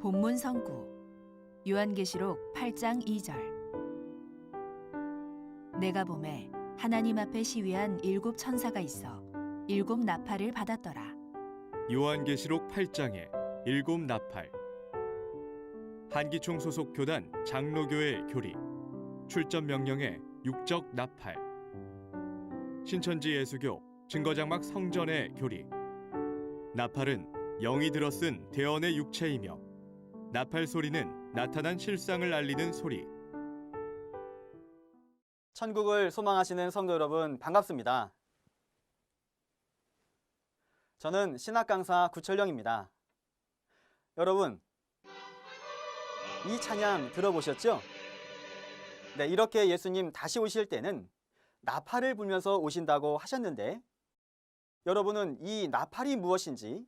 본문 성구 요한계시록 8장 2절. 내가 보매 하나님 앞에 시위한 7 천사가 있어 7 나팔을 받았더라. 요한계시록 8장의 7 나팔. 한기총 소속 교단 장로교회 교리. 출전 명령의 6적 나팔. 신천지 예수교 증거장막 성전의 교리. 나팔은 영이 들어쓴 대언의 육체이며 나팔 소리는 나타난 실상을 알리는 소리. 천국을 소망하시는 성도 여러분, 반갑습니다. 저는 신학 강사 구철영입니다. 여러분, 이 찬양 들어보셨죠? 네, 이렇게 예수님 다시 오실 때는 나팔을 불면서 오신다고 하셨는데, 여러분은 이 나팔이 무엇인지,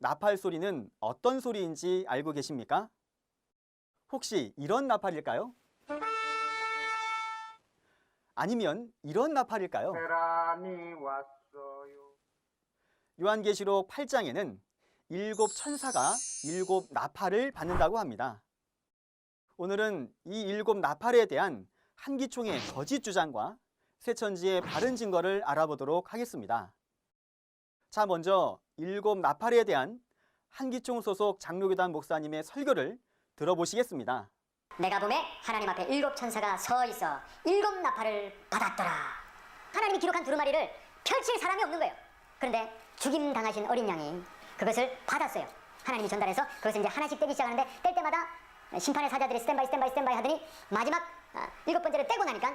나팔 소리는 어떤 소리인지 알고 계십니까? 혹시 이런 나팔일까요? 아니면 이런 나팔일까요? 요한계시록 8장에는 7 천사가 7 나팔을 받는다고 합니다. 오늘은 이 7 나팔에 대한 한기총의 거짓 주장과 새천지의 바른 증거를 알아보도록 하겠습니다. 자, 먼저 7 나팔에 대한 한기총 소속 장로교단 목사님의 설교를 들어보시겠습니다. 내가 보매 하나님 앞에 7 천사가 서 있어 7 나팔을 받았더라. 하나님이 기록한 두루마리를 펼칠 사람이 없는 거예요. 그런데 죽임 당하신 어린 양이 그것을 받았어요. 하나님이 전달해서 그것을 이제 하나씩 떼기 시작하는데, 뗄 때마다 심판의 사자들이 스탠바이 하더니 마지막 7번째를 떼고 나니까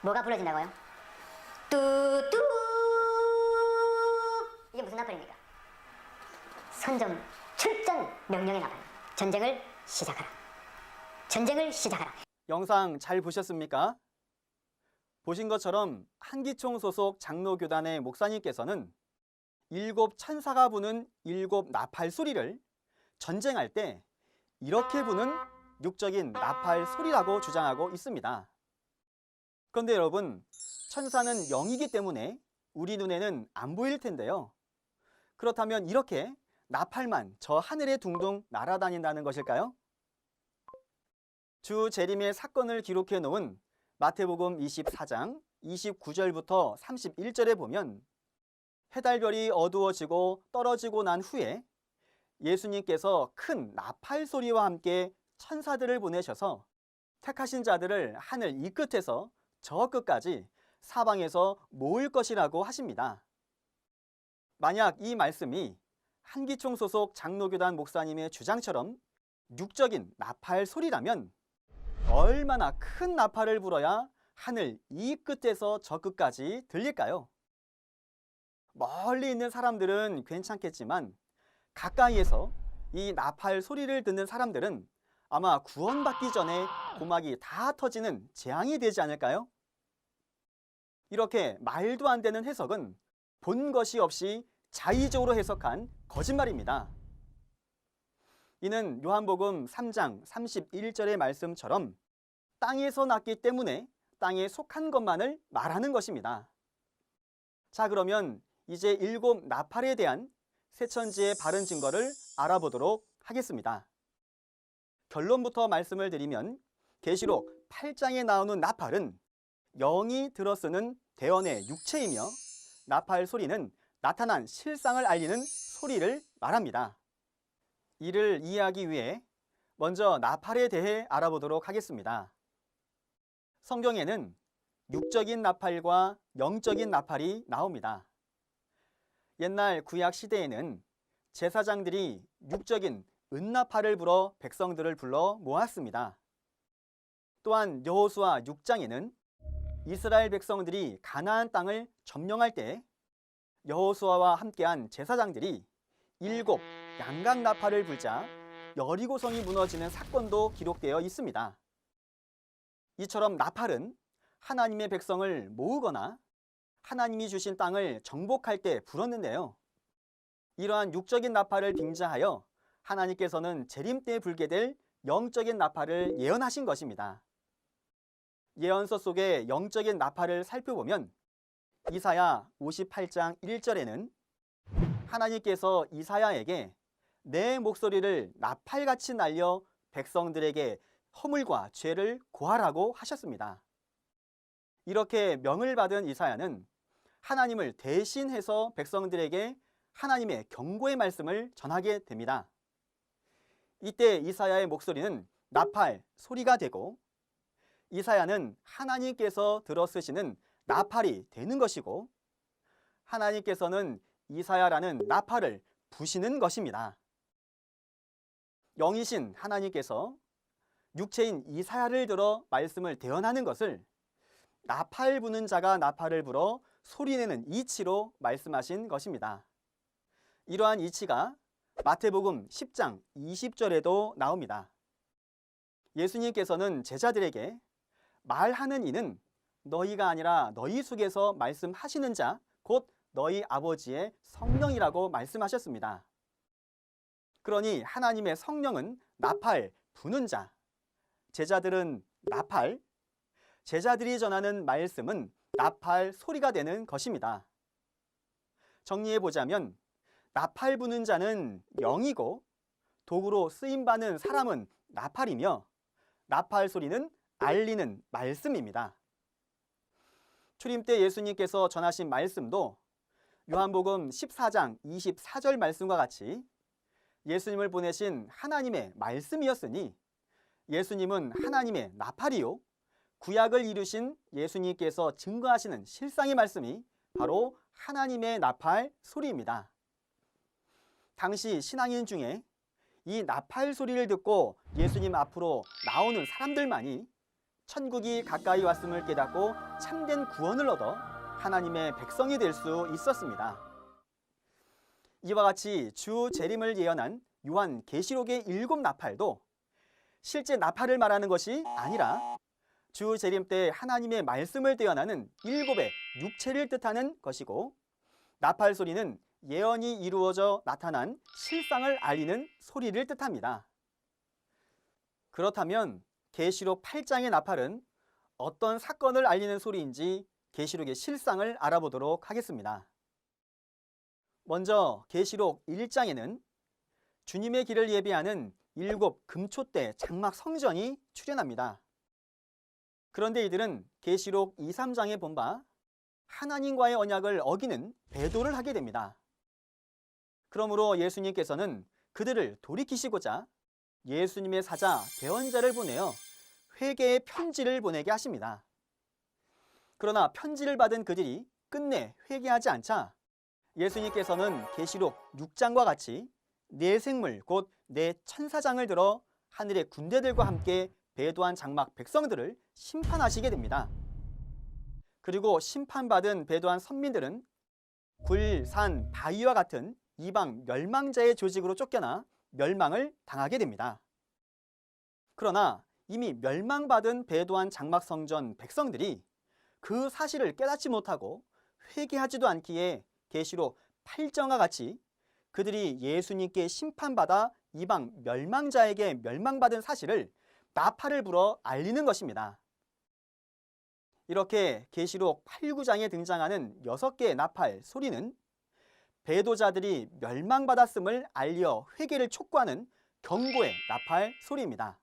뭐가 불러진다고요? 뚜뚜. 이게 무슨 나팔입니까? 선전 출전 명령의 나팔. 전쟁을 시작하라. 전쟁을 시작하라. 영상 잘 보셨습니까? 보신 것처럼 한기총 소속 장로교단의 목사님께서는 7 천사가 부는 7 나팔 소리를 전쟁할 때 이렇게 부는 육적인 나팔 소리라고 주장하고 있습니다. 그런데 여러분, 천사는 영이기 때문에 우리 눈에는 안 보일 텐데요. 그렇다면 이렇게 나팔만 저 하늘에 둥둥 날아다닌다는 것일까요? 주 재림의 사건을 기록해 놓은 마태복음 24장 29절부터 31절에 보면, 해달별이 어두워지고 떨어지고 난 후에 예수님께서 큰 나팔 소리와 함께 천사들을 보내셔서 택하신 자들을 하늘 이 끝에서 저 끝까지 사방에서 모을 것이라고 하십니다. 만약 이 말씀이 한기총 소속 장로교단 목사님의 주장처럼 육적인 나팔 소리라면 얼마나 큰 나팔을 불어야 하늘 이 끝에서 저 끝까지 들릴까요? 멀리 있는 사람들은 괜찮겠지만 가까이에서 이 나팔 소리를 듣는 사람들은 아마 구원받기 전에 고막이 다 터지는 재앙이 되지 않을까요? 이렇게 말도 안 되는 해석은 본 것이 없이 자의적으로 해석한 거짓말입니다. 이는 요한복음 3장 31절의 말씀처럼 땅에서 났기 때문에 땅에 속한 것만을 말하는 것입니다. 자, 그러면 이제 7 나팔에 대한 새천지의 바른 증거를 알아보도록 하겠습니다. 결론부터 말씀을 드리면, 계시록 8장에 나오는 나팔은 영이 들어쓰는 대언의 육체이며, 나팔 소리는 나타난 실상을 알리는 소리를 말합니다. 이를 이해하기 위해 먼저 나팔에 대해 알아보도록 하겠습니다. 성경에는 육적인 나팔과 영적인 나팔이 나옵니다. 옛날 구약 시대에는 제사장들이 육적인 은나팔을 불어 백성들을 불러 모았습니다. 또한 여호수아 6장에는 이스라엘 백성들이 가나안 땅을 점령할 때 여호수아와 함께한 제사장들이 7 양각 나팔을 불자 여리고성이 무너지는 사건도 기록되어 있습니다. 이처럼 나팔은 하나님의 백성을 모으거나 하나님이 주신 땅을 정복할 때 불었는데요. 이러한 육적인 나팔을 빙자하여 하나님께서는 재림 때 불게 될 영적인 나팔을 예언하신 것입니다. 예언서 속의 영적인 나팔을 살펴보면 이사야 58장 1절에는 하나님께서 이사야에게 내 목소리를 나팔같이 날려 백성들에게 허물과 죄를 고하라고 하셨습니다. 이렇게 명을 받은 이사야는 하나님을 대신해서 백성들에게 하나님의 경고의 말씀을 전하게 됩니다. 이때 이사야의 목소리는 나팔 소리가 되고 이사야는 하나님께서 들어쓰시는 나팔이 되는 것이고 하나님께서는 이사야라는 나팔을 부시는 것입니다. 영이신 하나님께서 육체인 이사야를 들어 말씀을 대언하는 것을 나팔 부는 자가 나팔을 불어 소리내는 이치로 말씀하신 것입니다. 이러한 이치가 마태복음 10장 20절에도 나옵니다. 예수님께서는 제자들에게 말하는 이는 너희가 아니라 너희 속에서 말씀하시는 자 곧 너희 아버지의 성령이라고 말씀하셨습니다. 그러니 하나님의 성령은 나팔 부는 자, 제자들은 나팔, 제자들이 전하는 말씀은 나팔 소리가 되는 것입니다. 정리해보자면 나팔 부는 자는 영이고 도구로 쓰임받는 사람은 나팔이며 나팔 소리는 알리는 말씀입니다. 초림 때 예수님께서 전하신 말씀도 요한복음 14장 24절 말씀과 같이 예수님을 보내신 하나님의 말씀이었으니 예수님은 하나님의 나팔이요 구약을 이루신 예수님께서 증거하시는 실상의 말씀이 바로 하나님의 나팔 소리입니다. 당시 신앙인 중에 이 나팔 소리를 듣고 예수님 앞으로 나오는 사람들만이 천국이 가까이 왔음을 깨닫고 참된 구원을 얻어 하나님의 백성이 될 수 있었습니다. 이와 같이 주 재림을 예언한 요한 계시록의 7 나팔도 실제 나팔을 말하는 것이 아니라 주 재림 때 하나님의 말씀을 대언하는 7의 육체를 뜻하는 것이고 나팔 소리는 예언이 이루어져 나타난 실상을 알리는 소리를 뜻합니다. 그렇다면 계시록 8장의 나팔은 어떤 사건을 알리는 소리인지 계시록의 실상을 알아보도록 하겠습니다. 먼저 계시록 1장에는 주님의 길을 예비하는 7 금초대 장막 성전이 출현합니다. 그런데 이들은 계시록 2, 3장에 본 바 하나님과의 언약을 어기는 배도를 하게 됩니다. 그러므로 예수님께서는 그들을 돌이키시고자 예수님의 사자 대언자를 보내어 회개의 편지를 보내게 하십니다. 그러나 편지를 받은 그들이 끝내 회개하지 않자 예수님께서는 계시록 6장과 같이 네 생물 곧 네 천사장을 들어 하늘의 군대들과 함께 배도한 장막 백성들을 심판하시게 됩니다. 그리고 심판받은 배도한 선민들은 굴, 산, 바위와 같은 이방 멸망자의 조직으로 쫓겨나 멸망을 당하게 됩니다. 그러나 이미 멸망받은 배도한 장막 성전 백성들이 그 사실을 깨닫지 못하고 회개하지도 않기에 계시록 8장과 같이 그들이 예수님께 심판받아 이방 멸망자에게 멸망받은 사실을 나팔을 불어 알리는 것입니다. 이렇게 계시록 8, 9장에 등장하는 6개의 나팔 소리는 배도자들이 멸망받았음을 알려 회개를 촉구하는 경고의 나팔 소리입니다.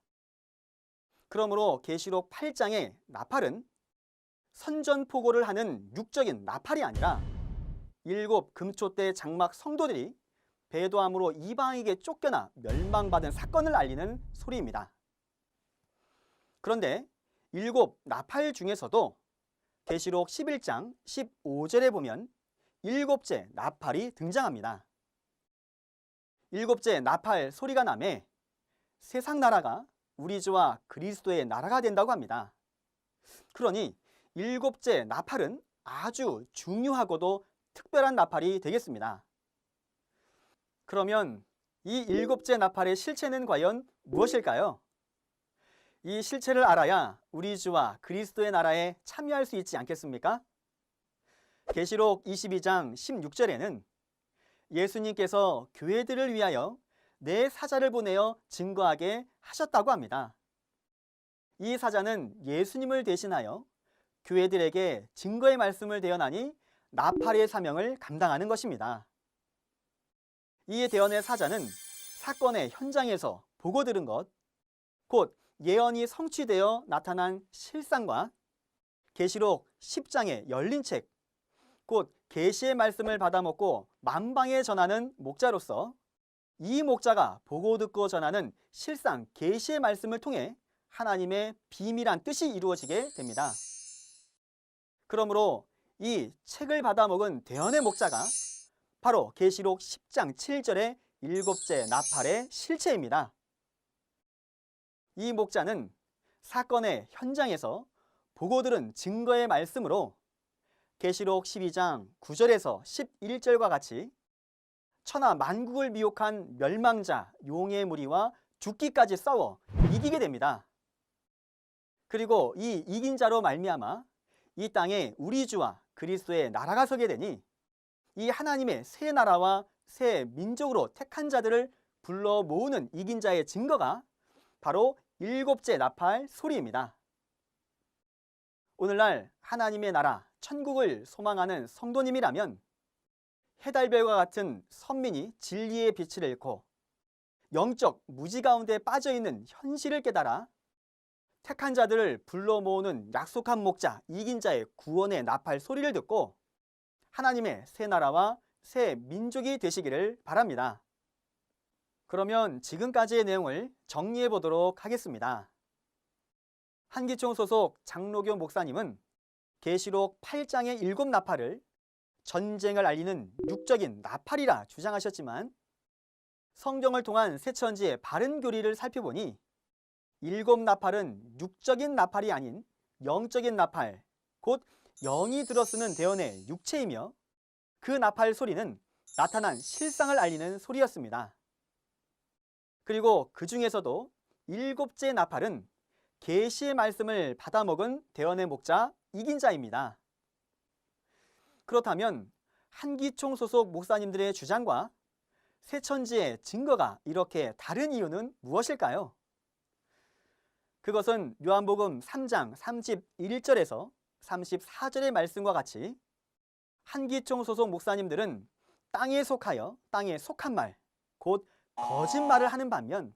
그러므로 계시록 8장의 나팔은 선전포고를 하는 육적인 나팔이 아니라 7 금초대 장막 성도들이 배도함으로 이방에게 쫓겨나 멸망받은 사건을 알리는 소리입니다. 그런데 7 나팔 중에서도 계시록 11장 15절에 보면 7째 나팔이 등장합니다. 7째 나팔 소리가 나매 세상 나라가 우리 주와 그리스도의 나라가 된다고 합니다. 그러니 7째 나팔은 아주 중요하고도 특별한 나팔이 되겠습니다. 그러면 이 7째 나팔의 실체는 과연 무엇일까요? 이 실체를 알아야 우리 주와 그리스도의 나라에 참여할 수 있지 않겠습니까? 계시록 22장 16절에는 예수님께서 교회들을 위하여 내 사자를 보내어 증거하게 하셨다고 합니다. 이 사자는 예수님을 대신하여 교회들에게 증거의 말씀을 대언하니 나팔의 사명을 감당하는 것입니다. 이 대언의 사자는 사건의 현장에서 보고 들은 것, 곧 예언이 성취되어 나타난 실상과 계시록 10장의 열린 책, 곧 계시의 말씀을 받아먹고 만방에 전하는 목자로서 이 목자가 보고 듣고 전하는 실상 계시의 말씀을 통해 하나님의 비밀한 뜻이 이루어지게 됩니다. 그러므로 이 책을 받아먹은 대언의 목자가 바로 계시록 10장 7절의 7째 나팔의 실체입니다. 이 목자는 사건의 현장에서 보고 들은 증거의 말씀으로 계시록 12장 9절에서 11절과 같이 천하 만국을 미혹한 멸망자 용의 무리와 죽기까지 싸워 이기게 됩니다. 그리고 이 이긴 자로 말미암아 이 땅에 우리 주와 그리스도의 나라가 서게 되니 이 하나님의 새 나라와 새 민족으로 택한 자들을 불러 모으는 이긴 자의 증거가 바로 7째 나팔 소리입니다. 오늘날 하나님의 나라, 천국을 소망하는 성도님이라면 해달별과 같은 선민이 진리의 빛을 잃고 영적 무지 가운데 빠져있는 현실을 깨달아 택한 자들을 불러 모으는 약속한 목자, 이긴 자의 구원의 나팔 소리를 듣고 하나님의 새 나라와 새 민족이 되시기를 바랍니다. 그러면 지금까지의 내용을 정리해 보도록 하겠습니다. 한기총 소속 장로교 목사님은 계시록 8장의 7나팔을 전쟁을 알리는 육적인 나팔이라 주장하셨지만 성경을 통한 새천지의 바른 교리를 살펴보니 7나팔은 육적인 나팔이 아닌 영적인 나팔, 곧 영이 들어쓰는 대언의 육체이며 그 나팔 소리는 나타난 실상을 알리는 소리였습니다. 그리고 그 중에서도 7째 나팔은 계시의 말씀을 받아먹은 대언의 목자 이긴 자입니다. 그렇다면 한기총 소속 목사님들의 주장과 새천지의 증거가 이렇게 다른 이유는 무엇일까요? 그것은 요한복음 3장 31절에서 34절의 말씀과 같이 한기총 소속 목사님들은 땅에 속하여 땅에 속한 말, 곧 거짓말을 하는 반면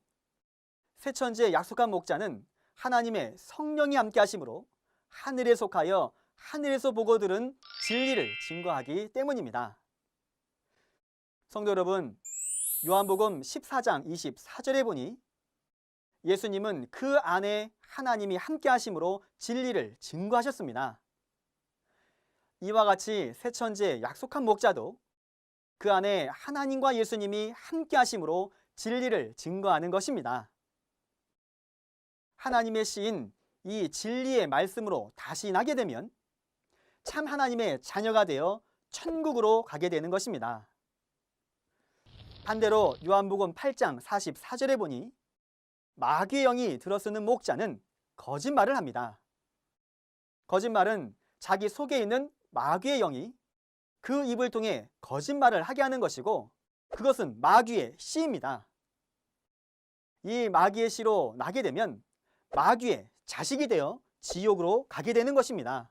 새천지의 약속한 목자는 하나님의 성령이 함께 하심으로 하늘에 속하여 하늘에서 보고 들은 진리를 증거하기 때문입니다. 성도 여러분, 요한복음 14장 24절에 보니 예수님은 그 안에 하나님이 함께 하심으로 진리를 증거하셨습니다. 이와 같이 새천지의 약속한 목자도 그 안에 하나님과 예수님이 함께 하심으로 진리를 증거하는 것입니다. 하나님의 씨인 이 진리의 말씀으로 다시 나게 되면 참 하나님의 자녀가 되어 천국으로 가게 되는 것입니다. 반대로 요한복음 8장 44절에 보니 마귀의 영이 들어쓰는 목자는 거짓말을 합니다. 거짓말은 자기 속에 있는 마귀의 영이 그 입을 통해 거짓말을 하게 하는 것이고 그것은 마귀의 씨입니다. 이 마귀의 씨로 나게 되면 마귀의 자식이 되어 지옥으로 가게 되는 것입니다.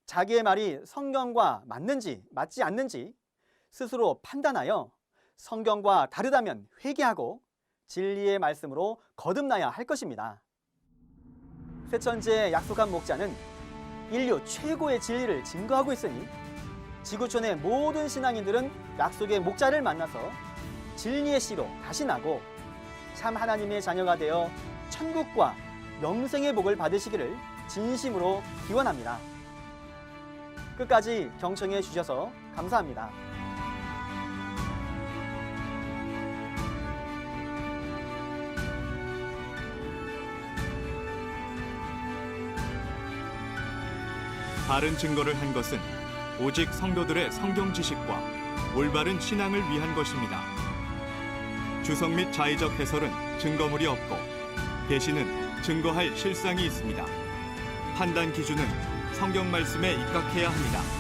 자기의 말이 성경과 맞는지 맞지 않는지 스스로 판단하여 성경과 다르다면 회개하고 진리의 말씀으로 거듭나야 할 것입니다. 새천지의 약속한 목자는 인류 최고의 진리를 증거하고 있으니 지구촌의 모든 신앙인들은 약속의 목자를 만나서 진리의 씨로 다시 나고 참 하나님의 자녀가 되어 천국과 영생의 복을 받으시기를 진심으로 기원합니다. 끝까지 경청해 주셔서 감사합니다. 바른 증거를 한 것은 오직 성도들의 성경 지식과 올바른 신앙을 위한 것입니다. 주석 및 자의적 해설은 증거물이 없고 계시는 증거할 실상이 있습니다. 판단 기준은 성경 말씀에 입각해야 합니다.